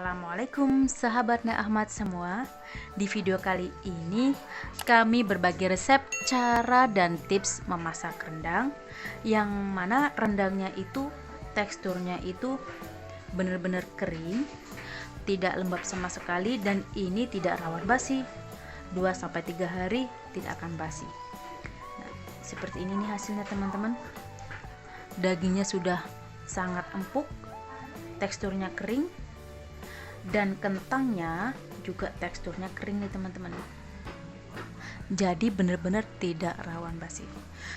Assalamualaikum sahabatnya Ahmad semua. Di video kali ini kami berbagi resep, cara dan tips memasak rendang, yang mana rendangnya itu teksturnya itu benar-benar kering, tidak lembab sama sekali, dan ini tidak rawan basi. 2-3 hari tidak akan basi. Nah, seperti ini nih hasilnya teman-teman. Dagingnya sudah sangat empuk, teksturnya kering, dan kentangnya juga teksturnya kering nih teman-teman. Jadi benar-benar tidak rawan basi.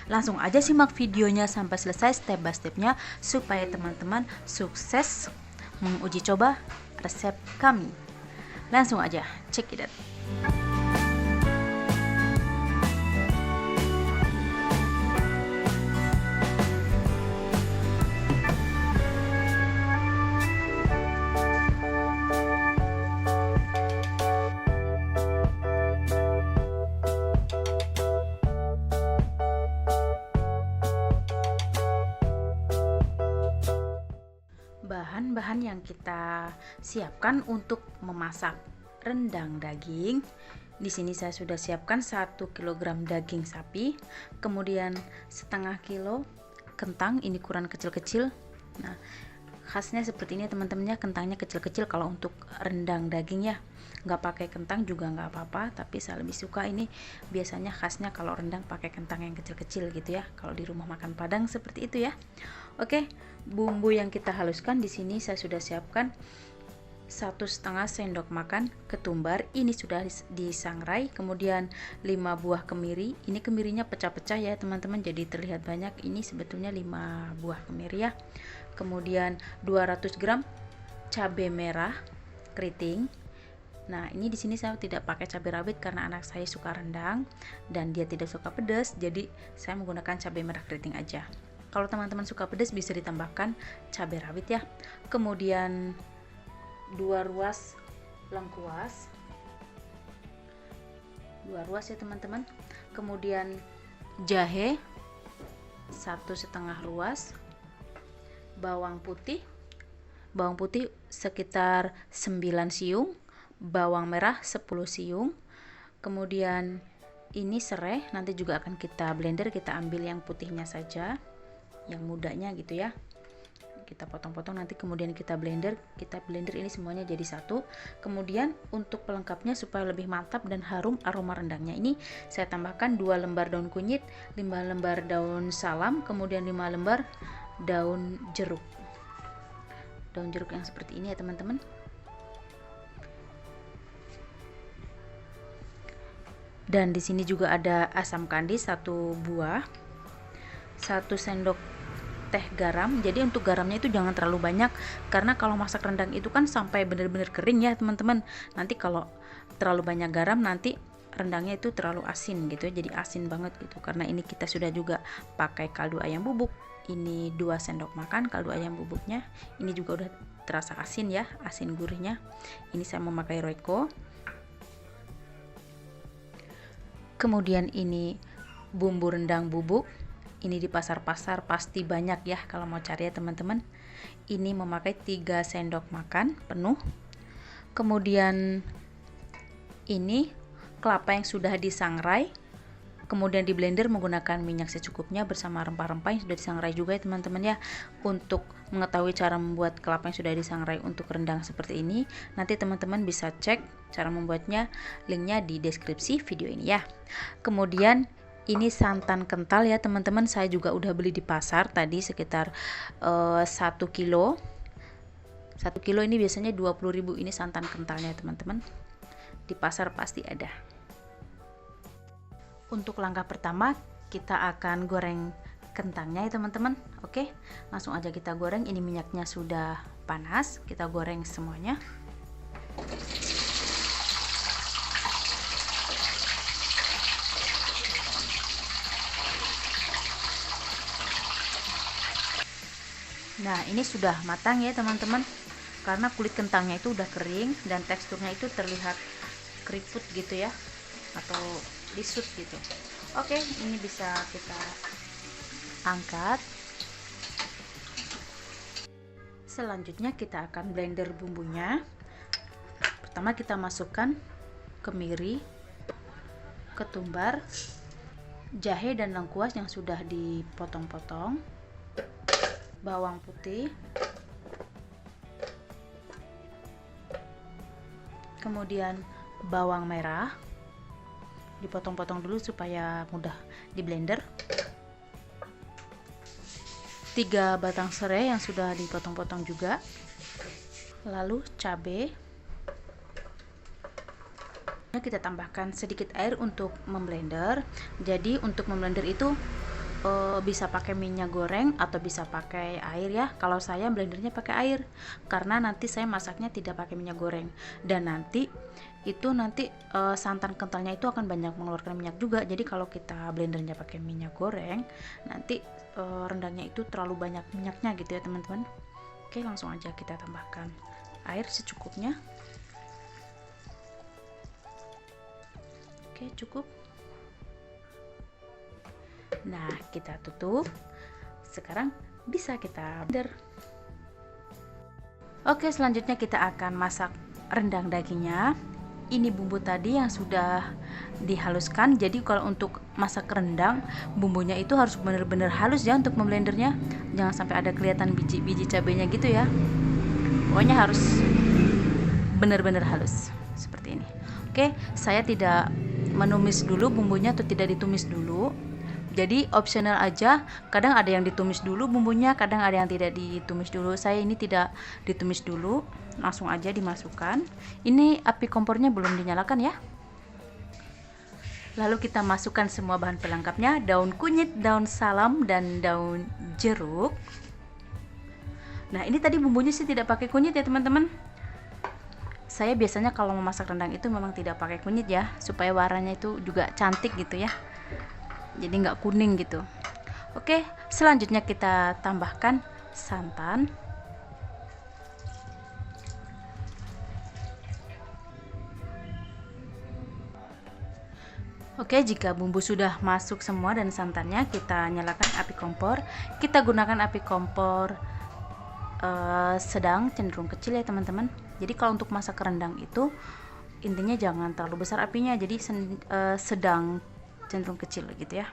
Langsung aja simak videonya sampai selesai step by stepnya supaya teman-teman sukses menguji coba resep kami. Langsung aja check it out. Bahan-bahan yang kita siapkan untuk memasak rendang daging. Di sini saya sudah siapkan 1 kg daging sapi, kemudian setengah kilo kentang, ini ukuran kecil-kecil. Nah, khasnya seperti ini teman-temannya, kentangnya kecil-kecil kalau untuk rendang daging ya. Nggak pakai kentang juga nggak apa-apa, tapi saya lebih suka ini biasanya khasnya kalau rendang pakai kentang yang kecil-kecil gitu ya, kalau di rumah makan Padang seperti itu ya. Oke, bumbu yang kita haluskan di sini saya sudah siapkan 1,5 sendok makan ketumbar, ini sudah disangrai, kemudian 5 buah kemiri, ini kemirinya pecah-pecah ya teman-teman, jadi terlihat banyak, ini sebetulnya 5 buah kemiri ya. Kemudian 200 gram cabai merah keriting. Nah, ini di sini saya tidak pakai cabai rawit karena anak saya suka rendang dan dia tidak suka pedas, jadi saya menggunakan cabai merah keriting aja. Kalau teman-teman suka pedas bisa ditambahkan cabai rawit ya. Kemudian 2 ruas lengkuas, 2 ruas ya teman-teman. Kemudian jahe 1,5 ruas, bawang putih sekitar 9 siung, bawang merah 10 siung. Kemudian ini serai, nanti juga akan kita blender, kita ambil yang putihnya saja, yang mudanya gitu ya, kita potong-potong, nanti kemudian kita blender ini semuanya jadi satu. Kemudian untuk pelengkapnya supaya lebih mantap dan harum aroma rendangnya, ini saya tambahkan 2 lembar daun kunyit, 5 lembar daun salam, kemudian 5 lembar daun jeruk yang seperti ini ya teman-teman. Dan di sini juga ada asam kandis 1 buah, 1 sendok teh garam. Jadi untuk garamnya itu jangan terlalu banyak, karena kalau masak rendang itu kan sampai benar-benar kering ya teman-teman. Nanti kalau terlalu banyak garam nanti rendangnya itu terlalu asin gitu, jadi asin banget gitu. Karena ini kita sudah juga pakai kaldu ayam bubuk, ini 2 sendok makan kaldu ayam bubuknya, ini juga udah terasa asin ya, asin gurihnya. Ini saya memakai Royco. Kemudian ini bumbu rendang bubuk, ini di pasar-pasar pasti banyak ya kalau mau cari ya teman-teman. Ini memakai 3 sendok makan penuh. Kemudian ini kelapa yang sudah disangrai, kemudian di blender menggunakan minyak secukupnya bersama rempah-rempah yang sudah disangrai juga ya teman-teman ya. Untuk mengetahui cara membuat kelapa yang sudah disangrai untuk rendang seperti ini, nanti teman-teman bisa cek cara membuatnya, linknya di deskripsi video ini ya. Kemudian ini santan kental ya teman-teman, saya juga udah beli di pasar tadi sekitar 1 kilo. 1 kilo ini biasanya 20.000, ini santan kentalnya teman-teman. Di pasar pasti ada. Untuk langkah pertama kita akan goreng kentangnya ya teman-teman. Oke, langsung aja kita goreng. Ini minyaknya sudah panas, kita goreng semuanya. Nah, ini sudah matang ya teman-teman, karena kulit kentangnya itu udah kering dan teksturnya itu terlihat keriput gitu ya, atau lisut gitu. Oke, ini bisa kita angkat. Selanjutnya kita akan blender bumbunya. Pertama kita masukkan kemiri, ketumbar, jahe dan lengkuas yang sudah dipotong-potong, bawang putih, kemudian bawang merah dipotong-potong dulu supaya mudah di blender, 3 batang serai yang sudah dipotong-potong juga, lalu cabai. Kita tambahkan sedikit air untuk memblender. Jadi untuk memblender itu bisa pakai minyak goreng atau bisa pakai air ya. Kalau saya blendernya pakai air karena nanti saya masaknya tidak pakai minyak goreng, dan nanti santan kentalnya itu akan banyak mengeluarkan minyak juga. Jadi kalau kita blendernya pakai minyak goreng, nanti rendangnya itu terlalu banyak minyaknya gitu ya teman-teman. Oke, langsung aja kita tambahkan air secukupnya. Oke, cukup. Nah, kita tutup. Sekarang bisa kita blender. Oke, selanjutnya kita akan masak rendang dagingnya. Ini bumbu tadi yang sudah dihaluskan. Jadi kalau untuk masak rendang, bumbunya itu harus benar-benar halus ya untuk memblendernya. Jangan sampai ada kelihatan biji-biji cabenya gitu ya. Pokoknya harus benar-benar halus seperti ini. Oke, saya tidak menumis dulu bumbunya atau tidak ditumis dulu. Jadi opsional aja. Kadang ada yang ditumis dulu bumbunya, kadang ada yang tidak ditumis dulu. Saya ini tidak ditumis dulu, langsung aja dimasukkan. Ini api kompornya belum dinyalakan ya. Lalu kita masukkan semua bahan pelengkapnya, daun kunyit, daun salam, dan daun jeruk. Nah, ini tadi bumbunya sih tidak pakai kunyit ya teman-teman. Saya biasanya kalau memasak rendang itu memang tidak pakai kunyit ya, supaya warnanya itu juga cantik gitu ya, jadi nggak kuning gitu. Oke, selanjutnya kita tambahkan santan. Oke, jika bumbu sudah masuk semua dan santannya, kita nyalakan api kompor. Kita gunakan api kompor sedang cenderung kecil ya teman-teman. Jadi kalau untuk masak rendang itu intinya jangan terlalu besar apinya, jadi sedang cenderung kecil gitu ya.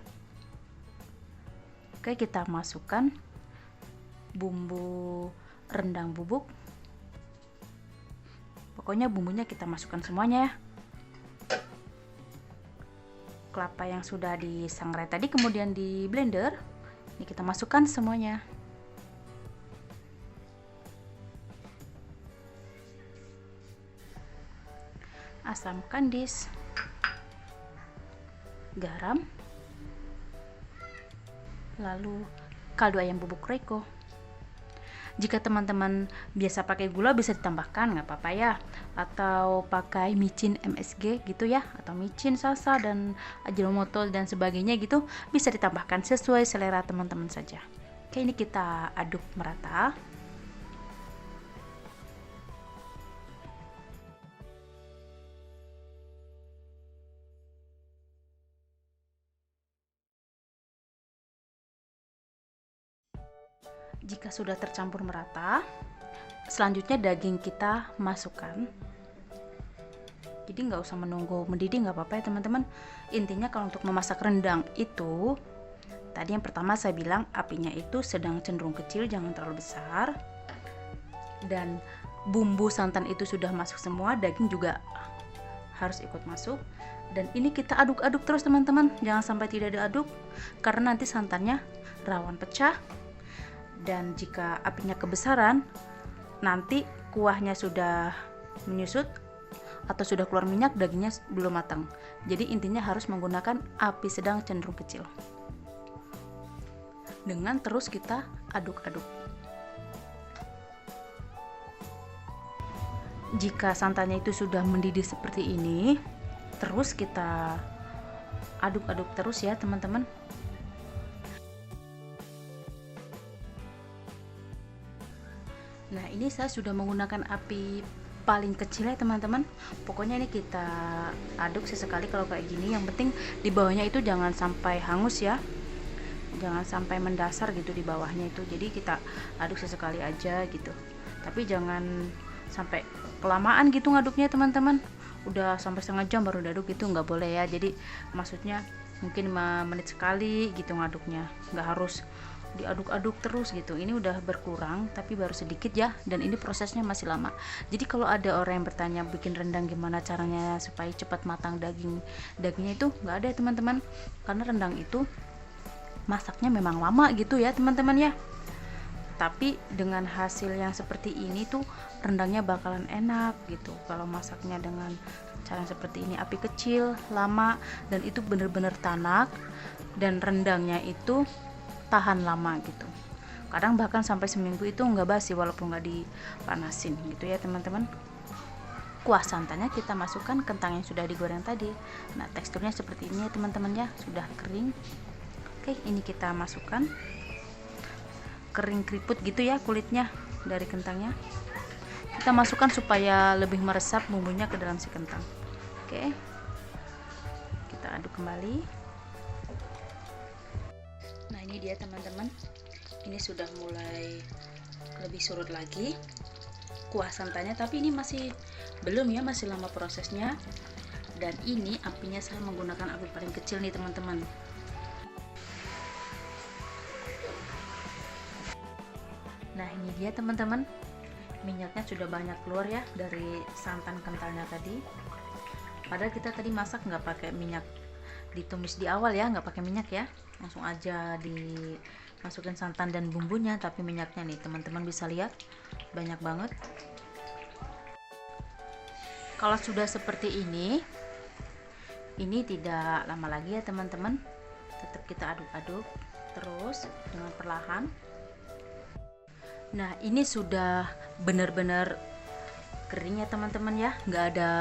Oke, kita masukkan bumbu rendang bubuk. Pokoknya bumbunya kita masukkan semuanya ya. Kelapa yang sudah disangrai tadi kemudian di blender, ini kita masukkan semuanya. Asam kandis, garam, lalu kaldu ayam bubuk Royco. Jika teman-teman biasa pakai gula bisa ditambahkan, nggak apa-apa ya, atau pakai micin MSG gitu ya, atau micin salsa dan ajinomoto dan sebagainya gitu, bisa ditambahkan sesuai selera teman-teman saja. Oke, ini kita aduk merata. Jika sudah tercampur merata, selanjutnya daging kita masukkan. Jadi nggak usah menunggu mendidih, nggak apa-apa ya teman-teman. Intinya kalau untuk memasak rendang itu, tadi yang pertama saya bilang apinya itu sedang cenderung kecil, jangan terlalu besar. Dan bumbu santan itu sudah masuk semua, daging juga harus ikut masuk. Dan ini kita aduk-aduk terus teman-teman, jangan sampai tidak diaduk, karena nanti santannya rawan pecah. Dan jika apinya kebesaran, nanti kuahnya sudah menyusut atau sudah keluar minyak, dagingnya belum matang. Jadi intinya harus menggunakan api sedang cenderung kecil. Dengan terus kita aduk-aduk. Jika santannya itu sudah mendidih seperti ini, terus kita aduk-aduk terus ya teman-teman. Nah, ini saya sudah menggunakan api paling kecil ya teman-teman. Pokoknya ini kita aduk sesekali kalau kayak gini. Yang penting di bawahnya itu jangan sampai hangus ya, jangan sampai mendasar gitu di bawahnya itu. Jadi kita aduk sesekali aja gitu, tapi jangan sampai kelamaan gitu ngaduknya teman-teman, udah sampai setengah jam baru diaduk gitu nggak boleh ya. Jadi maksudnya mungkin 5 menit sekali gitu ngaduknya, nggak harus diaduk-aduk terus gitu. Ini udah berkurang tapi baru sedikit ya, dan ini prosesnya masih lama. Jadi kalau ada orang yang bertanya bikin rendang gimana caranya supaya cepat matang dagingnya, itu nggak ada ya teman-teman, karena rendang itu masaknya memang lama gitu ya teman-teman ya. Tapi dengan hasil yang seperti ini tuh rendangnya bakalan enak gitu kalau masaknya dengan cara seperti ini, api kecil, lama, dan itu bener-bener tanak, dan rendangnya itu tahan lama gitu. Kadang bahkan sampai seminggu itu nggak basi walaupun nggak dipanasin gitu ya teman-teman. Kuah santannya kita masukkan kentang yang sudah digoreng tadi. Nah, teksturnya seperti ini ya teman-teman ya, sudah kering. Oke, ini kita masukkan. Kering keriput gitu ya kulitnya dari kentangnya. Kita masukkan supaya lebih meresap bumbunya ke dalam si kentang. Oke, kita aduk kembali. Nah, ini dia teman-teman, ini sudah mulai lebih surut lagi kuah santannya, tapi ini masih belum ya, masih lama prosesnya. Dan ini apinya saya menggunakan api paling kecil nih teman-teman. Nah, ini dia teman-teman, minyaknya sudah banyak keluar ya dari santan kentalnya tadi. Padahal kita tadi masak nggak pakai minyak, ditumis di awal ya, nggak pakai minyak ya, langsung aja dimasukin santan dan bumbunya. Tapi minyaknya nih teman-teman bisa lihat banyak banget. Kalau sudah seperti ini tidak lama lagi ya teman-teman, tetap kita aduk-aduk terus dengan perlahan. Nah, ini sudah benar-benar kering ya teman-teman ya, nggak ada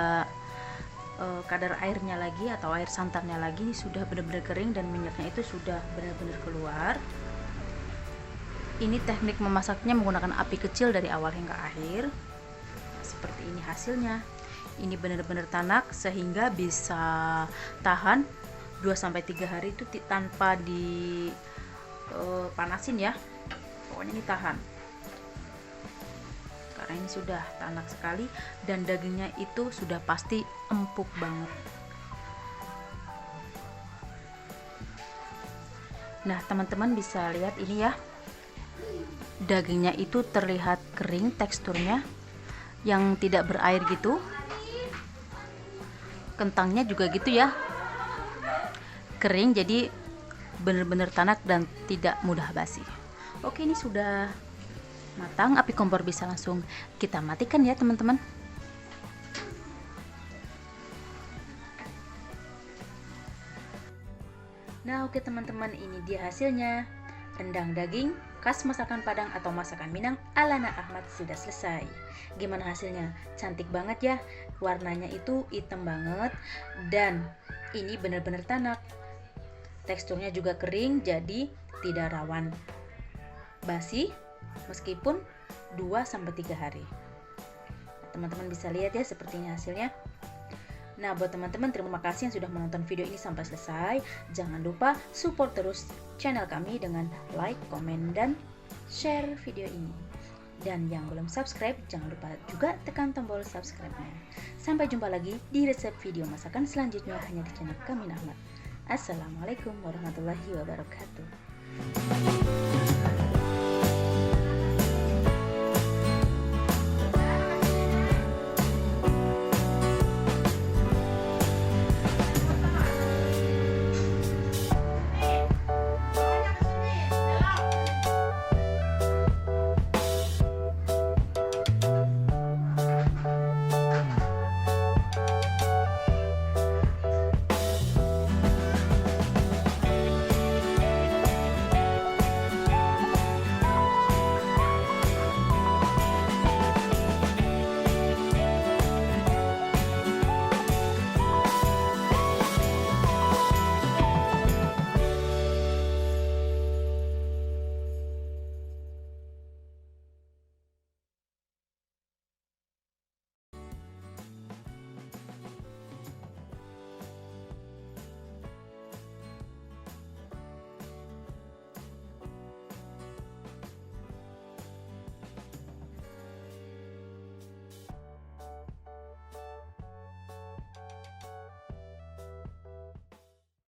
kadar airnya lagi atau air santannya lagi. Ini sudah benar-benar kering dan minyaknya itu sudah benar-benar keluar. Ini teknik memasaknya menggunakan api kecil dari awal hingga akhir. Nah, seperti ini hasilnya. Ini benar-benar tanak sehingga bisa tahan 2-3 hari itu tanpa dipanasin ya. Pokoknya ini tahan. Karena ini sudah tanak sekali dan dagingnya itu sudah pasti empuk banget. Nah, teman-teman bisa lihat ini ya, dagingnya itu terlihat kering, teksturnya yang tidak berair gitu. Kentangnya juga gitu ya, kering, jadi benar-benar tanak dan tidak mudah basi. Oke, ini sudah matang, api kompor bisa langsung kita matikan ya teman-teman. Nah, oke teman-teman, ini dia hasilnya. Rendang daging khas masakan Padang atau masakan Minang ala Nak Ahmad sudah selesai. Gimana hasilnya? Cantik banget ya. Warnanya itu hitam banget dan ini benar-benar tanak. Teksturnya juga kering, jadi tidak rawan basi meskipun 2-3 hari. Teman-teman bisa lihat ya sepertinya hasilnya. Nah, buat teman-teman, terima kasih yang sudah menonton video ini sampai selesai. Jangan lupa support terus channel kami dengan like, komen, dan share video ini. Dan yang belum subscribe, jangan lupa juga tekan tombol subscribe-nya. Sampai jumpa lagi di resep video masakan selanjutnya hanya di channel kami Ahmad. Assalamualaikum warahmatullahi wabarakatuh.